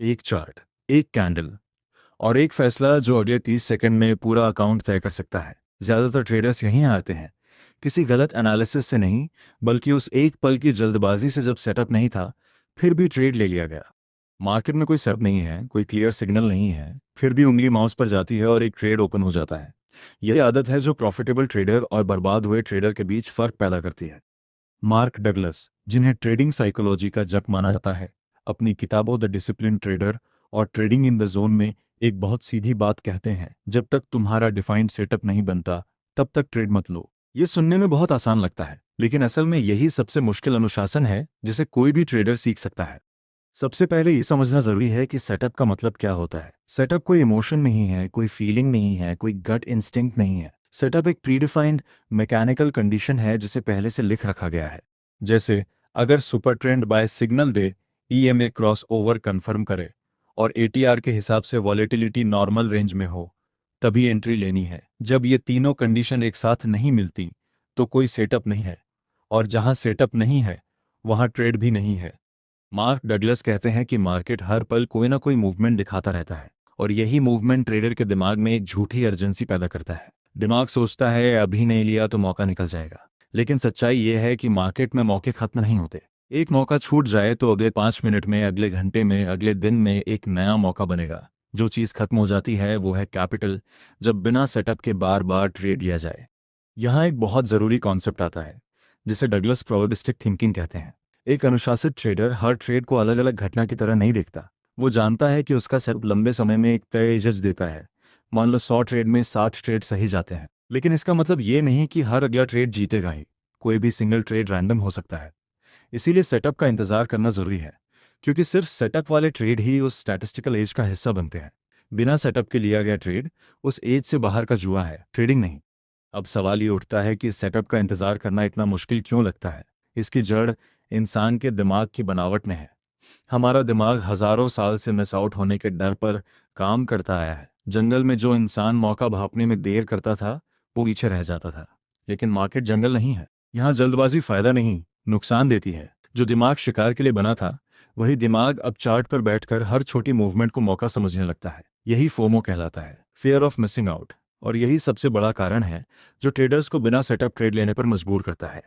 एक चार्ट, एक कैंडल और एक फैसला जो अगले 30 सेकंड में पूरा अकाउंट तय कर सकता है। ज़्यादातर ट्रेडर्स यहीं आते हैं, किसी गलत एनालिसिस से नहीं, बल्कि उस एक पल की जल्दबाजी से जब सेटअप नहीं था, फिर भी ट्रेड ले लिया गया। मार्केट में कोई सेटअप नहीं है, कोई क्लियर सिग्नल नहीं है, फिर भी उंगली माउस पर जाती है और एक ट्रेड ओपन हो जाता है। यही आदत है जो प्रॉफिटेबल ट्रेडर और बर्बाद हुए ट्रेडर के बीच फ़र्क पैदा करती है। मार्क डगलस, जिन्हें ट्रेडिंग साइकोलॉजी का जग माना जाता है, अपनी किताबों द डिसिप्लिन ट्रेडर और ट्रेडिंग इन द जोन में एक बहुत सीधी बात कहते हैं: जब तक तुम्हारा डिफाइंड सेटअप नहीं बनता, तब तक ट्रेड मत लो। ये सुनने में बहुत आसान लगता है, लेकिन असल में यही सबसे मुश्किल अनुशासन है जिसे कोई भी ट्रेडर सीख सकता है। सबसे पहले ये समझना जरूरी है कि सेटअप का मतलब क्या होता है। सेटअप कोई इमोशन नहीं है, कोई फीलिंग नहीं है, कोई गट इंस्टिंक्ट नहीं है। सेटअप एक प्रीडिफाइंड मैकेनिकल कंडीशन है जिसे पहले से लिख रखा गया है। जैसे अगर सुपर ट्रेंड बाय सिग्नल दे, ईएमए क्रॉस ओवर कन्फर्म करे और एटीआर के हिसाब से वॉलेटिलिटी नॉर्मल रेंज में हो, तभी एंट्री लेनी है। जब ये तीनों कंडीशन एक साथ नहीं मिलती तो कोई सेटअप नहीं है, और जहां सेटअप नहीं है वहां ट्रेड भी नहीं है। मार्क डगलस कहते हैं कि मार्केट हर पल कोई ना कोई मूवमेंट दिखाता रहता है, और यही मूवमेंट ट्रेडर के दिमाग में एक झूठी अर्जेंसी पैदा करता है। दिमाग सोचता है अभी नहीं लिया तो मौका निकल जाएगा, लेकिन सच्चाई ये है कि मार्केट में मौके खत्म नहीं होते। एक मौका छूट जाए तो अगले 5 मिनट में, अगले घंटे में, अगले दिन में एक नया मौका बनेगा। जो चीज़ खत्म हो जाती है वो है कैपिटल, जब बिना सेटअप के बार बार ट्रेड लिया जाए। यहाँ एक बहुत ज़रूरी कॉन्सेप्ट आता है जिसे डगलस प्रोबेबिलिस्टिक थिंकिंग कहते हैं। एक अनुशासित ट्रेडर हर ट्रेड को अलग अलग घटना की तरह नहीं देखता। वो जानता है कि उसका सेटअप लंबे समय में एक तय एजेज देता है। मान लो 100 ट्रेड में 60 ट्रेड सही जाते हैं, लेकिन इसका मतलब ये नहीं कि हर अगला ट्रेड जीतेगा ही। कोई भी सिंगल ट्रेड रैंडम हो सकता है। इसीलिए सेटअप का इंतजार करना जरूरी है, क्योंकि सिर्फ सेटअप वाले ट्रेड ही उस स्टैटिस्टिकल एज का हिस्सा बनते हैं। बिना सेटअप के लिया गया ट्रेड उस एज से बाहर का जुआ है, ट्रेडिंग नहीं। अब सवाल ये उठता है कि सेटअप का इंतजार करना इतना मुश्किल क्यों लगता है। इसकी जड़ इंसान के दिमाग की बनावट में है। हमारा दिमाग हजारों साल से मिस आउट होने के डर पर काम करता आया है। जंगल में जो इंसान मौका भांपने में देर करता था, वो पीछे रह जाता था। लेकिन मार्केट जंगल नहीं है। यहाँ जल्दबाजी फायदा नहीं, नुकसान देती है। जो दिमाग शिकार के लिए बना था, वही दिमाग अब चार्ट पर बैठकर हर छोटी मूवमेंट को मौका समझने लगता है। यही फोमो कहलाता है, फियर ऑफ मिसिंग आउट। और यही सबसे बड़ा कारण है जो ट्रेडर्स को बिना सेटअप ट्रेड लेने पर मजबूर करता है।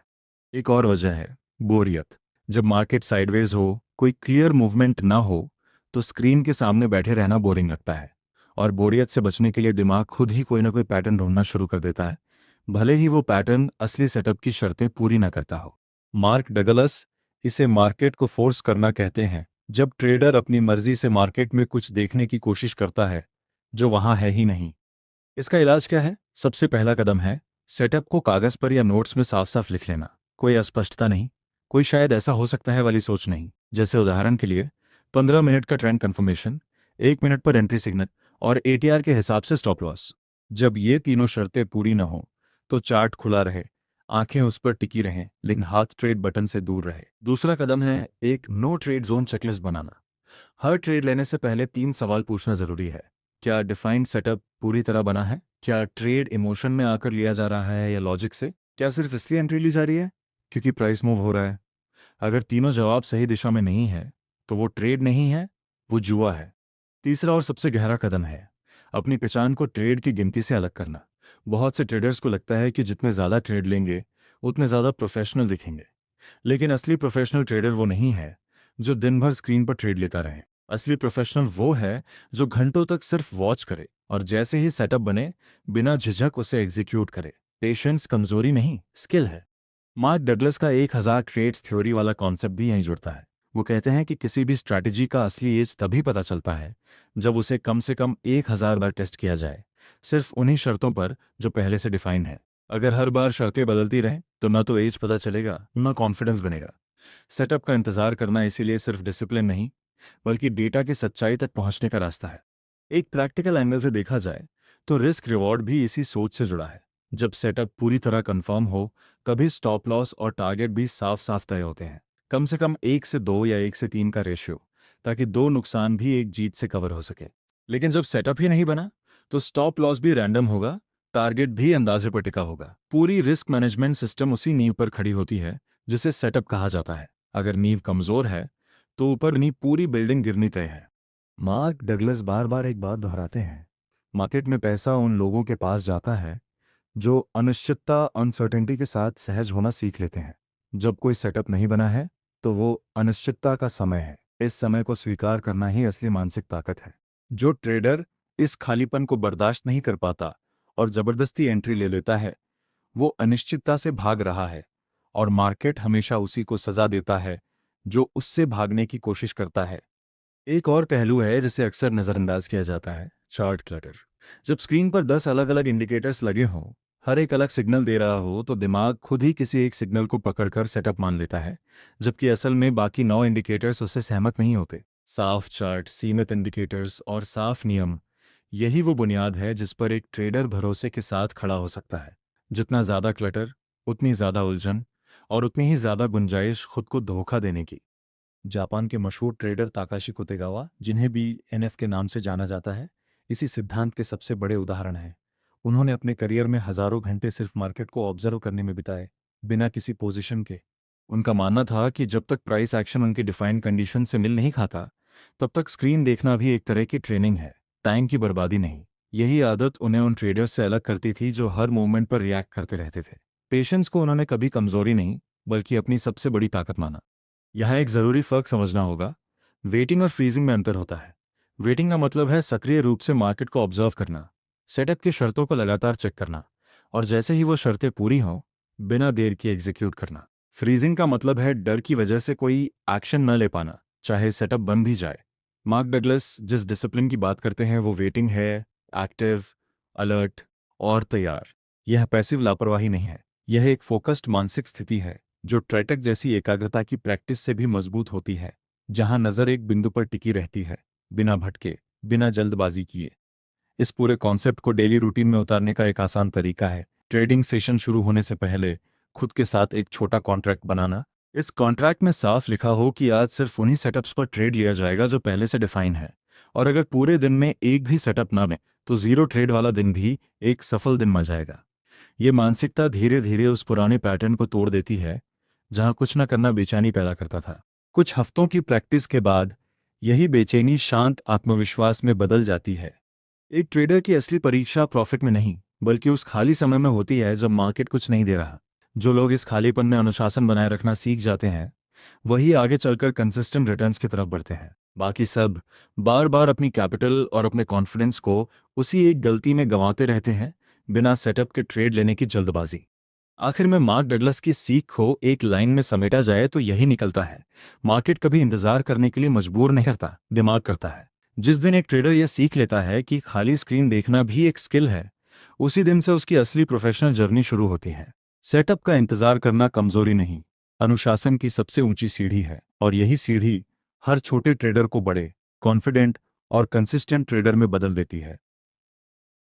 एक और वजह है बोरियत। जब मार्केट साइडवेज हो, कोई क्लियर मूवमेंट ना हो, तो स्क्रीन के सामने बैठे रहना बोरिंग लगता है। और बोरियत से बचने के लिए दिमाग खुद ही कोई ना कोई पैटर्न ढूंढना शुरू कर देता है, भले ही वो पैटर्न असली सेटअप की शर्तें पूरी ना करता हो। मार्क डगलस इसे मार्केट को फोर्स करना कहते हैं। जब ट्रेडर अपनी मर्जी से मार्केट में कुछ देखने की कोशिश करता है जो वहां है ही नहीं। इसका इलाज क्या है? सबसे पहला कदम है सेटअप को कागज पर या नोट्स में साफ साफ लिख लेना। कोई अस्पष्टता नहीं, कोई शायद ऐसा हो सकता है वाली सोच नहीं। जैसे उदाहरण के लिए 15 मिनट का ट्रेंड कंफर्मेशन, 1 मिनट पर एंट्री सिग्नल और एटीआर के हिसाब से स्टॉप लॉस। जब ये तीनों शर्तें पूरी न हो तो चार्ट खुला रहे, आंखें उस पर टिकी रहें, लेकिन हाथ ट्रेड बटन से दूर रहे। दूसरा कदम है एक नो ट्रेड जोन चेकलिस्ट बनाना। हर ट्रेड लेने से पहले 3 सवाल पूछना जरूरी है। क्या डिफाइंड सेटअप पूरी तरह बना है? क्या ट्रेड इमोशन में आकर लिया जा रहा है या लॉजिक से? क्या सिर्फ इसलिए एंट्री ली जा रही है क्योंकि प्राइस मूव हो रहा है? अगर तीनों जवाब सही दिशा में नहीं है तो वो ट्रेड नहीं है, वो जुआ है। तीसरा और सबसे गहरा कदम है अपनी पहचान को ट्रेड की गिनती से अलग करना। बहुत से ट्रेडर्स को लगता है कि जितने ज़्यादा ट्रेड लेंगे उतने ज़्यादा प्रोफेशनल दिखेंगे, लेकिन असली प्रोफेशनल ट्रेडर वो नहीं है जो दिन भर स्क्रीन पर ट्रेड लेता रहे। असली प्रोफेशनल वो है जो घंटों तक सिर्फ वॉच करे और जैसे ही सेटअप बने बिना झिझक उसे एग्जीक्यूट करे। पेशेंस कमजोरी नहीं, स्किल है। मार्क डगलस का 1000 ट्रेड्स थ्योरी वाला कॉन्सेप्ट भी यहीं जुड़ता है। वो कहते हैं कि किसी भी स्ट्रैटेजी का असली एज तभी पता चलता है जब उसे कम से कम 1000 बार टेस्ट किया जाए, सिर्फ उन्हीं शर्तों पर जो पहले से डिफाइन है। अगर हर बार शर्तें बदलती रहें तो ना तो एज पता चलेगा, ना कॉन्फिडेंस बनेगा। सेटअप का इंतजार करना इसीलिए सिर्फ डिसिप्लिन नहीं, बल्कि डेटा की सच्चाई तक पहुंचने का रास्ता है। एक प्रैक्टिकल एंगल से देखा जाए तो रिस्क रिवॉर्ड भी इसी सोच से जुड़ा है। जब सेटअप पूरी तरह कंफर्म हो, तभी स्टॉप लॉस और टारगेट भी साफ साफ तय होते हैं। कम से कम 1 से 2 या 1 से 3 का रेशियो, ताकि दो नुकसान भी एक जीत से कवर हो सके। लेकिन जब सेटअप ही नहीं बना तो स्टॉप लॉस भी रैंडम होगा, टारगेट भी अंदाजे पर टिका होगा। पूरी रिस्क मैनेजमेंट सिस्टम उसी नींव पर खड़ी होती है जिसे सेटअप कहा जाता है। अगर नींव कमजोर है तो ऊपर नींव पूरी बिल्डिंग गिरनी तय है। मार्क डगलस बार बार एक बात दोहराते हैं, मार्केट में पैसा उन लोगों के पास जाता है जो अनिश्चितता अनसर्टेनिटी के साथ सहज होना सीख लेते हैं। जब कोई सेटअप नहीं बना है तो वो अनिश्चितता का समय है। इस समय को स्वीकार करना ही असली मानसिक ताकत है। जो ट्रेडर इस खालीपन को बर्दाश्त नहीं कर पाता और जबरदस्ती एंट्री ले लेता है, वो अनिश्चितता से भाग रहा है, और मार्केट हमेशा उसी को सजा देता है जो उससे भागने की कोशिश करता है। एक और पहलू है जिसे अक्सर नज़रअंदाज किया जाता है, चार्ट क्लटर। जब स्क्रीन पर 10 अलग अलग इंडिकेटर्स लगे हों, हर एक अलग सिग्नल दे रहा हो, तो दिमाग खुद ही किसी एक सिग्नल को पकड़कर सेटअप मान लेता है, जबकि असल में बाकी 9 इंडिकेटर्स उससे सहमत नहीं होते। साफ चार्ट, सीमित इंडिकेटर्स और साफ नियम, यही वो बुनियाद है जिस पर एक ट्रेडर भरोसे के साथ खड़ा हो सकता है। जितना ज़्यादा क्लटर, उतनी ज़्यादा उलझन और उतनी ही ज़्यादा गुंजाइश खुद को धोखा देने की। जापान के मशहूर ट्रेडर ताकाशी कुतेगावा, जिन्हें BNF के नाम से जाना जाता है, इसी सिद्धांत के सबसे बड़े उदाहरण हैं। उन्होंने अपने करियर में हजारों घंटे सिर्फ मार्केट को ऑब्जर्व करने में बिताए, बिना किसी पोजीशन के। उनका मानना था कि जब तक प्राइस एक्शन उनकी डिफाइंड कंडीशन से मिल नहीं खाता, तब तक स्क्रीन देखना भी एक तरह की ट्रेनिंग है, टाइम की बर्बादी नहीं। यही आदत उन्हें उन ट्रेडर्स से अलग करती थी जो हर मूवमेंट पर रिएक्ट करते रहते थे। पेशेंस को उन्होंने कभी कमजोरी नहीं, बल्कि अपनी सबसे बड़ी ताकत माना। यहाँ एक ज़रूरी फ़र्क समझना होगा। वेटिंग और फ्रीजिंग में अंतर होता है। वेटिंग का मतलब है सक्रिय रूप से मार्केट को ऑब्जर्व करना, सेटअप की शर्तों को लगातार चेक करना, और जैसे ही वो शर्तें पूरी हों, बिना देर किए एग्जीक्यूट करना। फ्रीजिंग का मतलब है डर की वजह से कोई एक्शन न ले पाना, चाहे सेटअप बन भी जाए। मार्क डगलस जिस डिसिप्लिन की बात करते हैं वो वेटिंग है, एक्टिव, अलर्ट और तैयार। यह पैसिव लापरवाही नहीं है, यह एक फोकस्ड मानसिक स्थिति है जो ट्रैटक जैसी एकाग्रता की प्रैक्टिस से भी मजबूत होती है, जहां नज़र एक बिंदु पर टिकी रहती है, बिना भटके, बिना जल्दबाजी किए। इस पूरे कॉन्सेप्ट को डेली रूटीन में उतारने का एक आसान तरीका है, ट्रेडिंग सेशन शुरू होने से पहले खुद के साथ एक छोटा कॉन्ट्रैक्ट बनाना। इस कॉन्ट्रैक्ट में साफ लिखा हो कि आज सिर्फ उन्हीं सेटअप्स पर ट्रेड लिया जाएगा जो पहले से डिफाइन है, और अगर पूरे दिन में एक भी सेटअप ना बने तो जीरो ट्रेड वाला दिन भी एक सफल दिन मान जाएगा। ये मानसिकता धीरे धीरे उस पुराने पैटर्न को तोड़ देती है जहां कुछ न करना बेचैनी पैदा करता था। कुछ हफ्तों की प्रैक्टिस के बाद यही बेचैनी शांत आत्मविश्वास में बदल जाती है। एक ट्रेडर की असली परीक्षा प्रॉफिट में नहीं, बल्कि उस खाली समय में होती है जब मार्केट कुछ नहीं दे रहा। जो लोग इस खालीपन में अनुशासन बनाए रखना सीख जाते हैं, वही आगे चलकर कंसिस्टेंट रिटर्न्स की तरफ बढ़ते हैं। बाकी सब बार बार अपनी कैपिटल और अपने कॉन्फिडेंस को उसी एक गलती में गंवाते रहते हैं, बिना सेटअप के ट्रेड लेने की जल्दबाजी। आखिर में मार्क डगलस की सीख को एक लाइन में समेटा जाए तो यही निकलता है, मार्केट कभी इंतजार करने के लिए मजबूर नहीं करता, दिमाग करता है। जिस दिन एक ट्रेडर यह सीख लेता है कि खाली स्क्रीन देखना भी एक स्किल है, उसी दिन से उसकी असली प्रोफेशनल जर्नी शुरू होती है। सेटअप का इंतजार करना कमजोरी नहीं, अनुशासन की सबसे ऊंची सीढ़ी है, और यही सीढ़ी हर छोटे ट्रेडर को बड़े, कॉन्फिडेंट और कंसिस्टेंट ट्रेडर में बदल देती है।